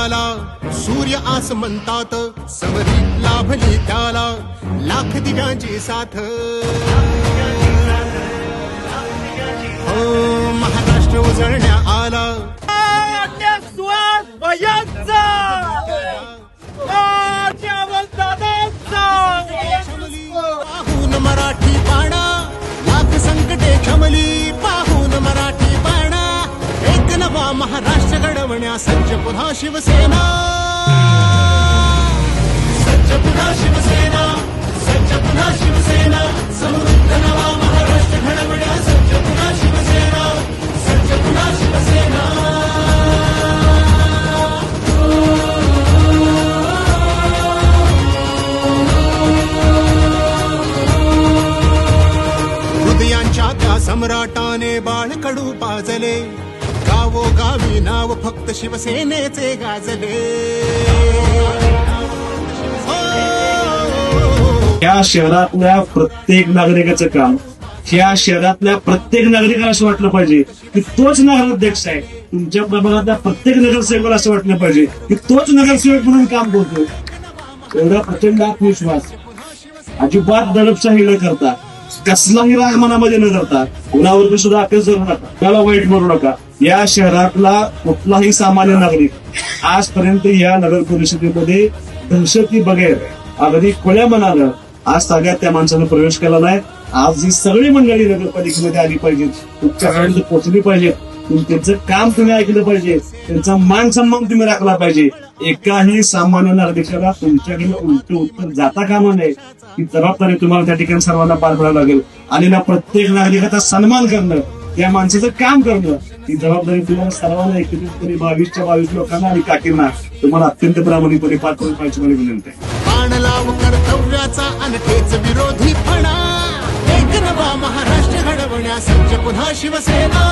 आला, सूर्य आसमंतात समरी लाभली त्याला, लाख दिव्यांची साथ. हो महाराष्ट्र उजळण्या आला, पाहून मराठी बाणा, लाख संकटे क्षमली, पाहून मराठी बाणा, एक नवा महाराष्ट्र घडवण्या सज्ज पुन्हा शिवसेना. सज्ज पुन्हा शिवसेना, सज्ज पुन्हा शिवसेना, समृद्ध नवा महाराष्ट्र घडवण्या सज्ज पुन्हा शिवसेना, सज्ज पुन्हा शिवसेना. हृदयांच्या त्या सम्राटाने बाळकडू पाजले, गावोगावी नाव फक्त शिवसेनेचे गाजले. या शहरातल्या प्रत्येक नागरिकाचं काम, या शहरातल्या प्रत्येक नागरिकाला असं वाटलं पाहिजे की तोच नगराध्यक्ष आहे. तुमच्या प्रभागातल्या प्रत्येक नगरसेवकाला असं वाटलं पाहिजे की तोच नगरसेवक म्हणून काम करतो. एवढा प्रचंड आत्मविश्वास, अजिबात दडपशाही न करता, कसलाही राग मनामध्ये न करता, कुणावरती सुद्धा अपेस करू नका, त्याला वाईट मारू नका. या शहरातला कुठलाही सामान्य नागरिक आजपर्यंत या नगर परिषदेमध्ये दहशती बगैर अगदी खुल्या मनानं आज सगळ्यात त्या माणसानं प्रवेश केला नाही. आज ही सगळी मंडळी नगरपालिकेमध्ये आली पाहिजेत, तुमच्यापर्यंत पोहोचली पाहिजेत, त्यांचं काम तुम्ही ऐकलं पाहिजे, त्यांचा मान सन्मान तुम्ही राखला पाहिजे. एकाही सामान्य नागरिकाला तुमच्याकडे उलट उत्तर जाता कामा नये. ही जबाबदारी तुम्हाला त्या ठिकाणी सर्वांना पार पडायला लागेल. आलेल्या प्रत्येक नागरिकाचा सन्मान करणं, त्या माणसाचं काम करणं, ही जबाबदारी तुम्हाला सर्वांना एकत्रितपणे 22 लोकांना आणि काकींना तुम्हाला अत्यंत प्रामाणिकपणे पार पडून पाहिजे मला विनंती आहे. बाण लाव कर्तव्याचा अनखेच विरोधीपणा, एक नवा महाराष्ट्र घडवण्या सज्ज पुन्हा शिवसेना.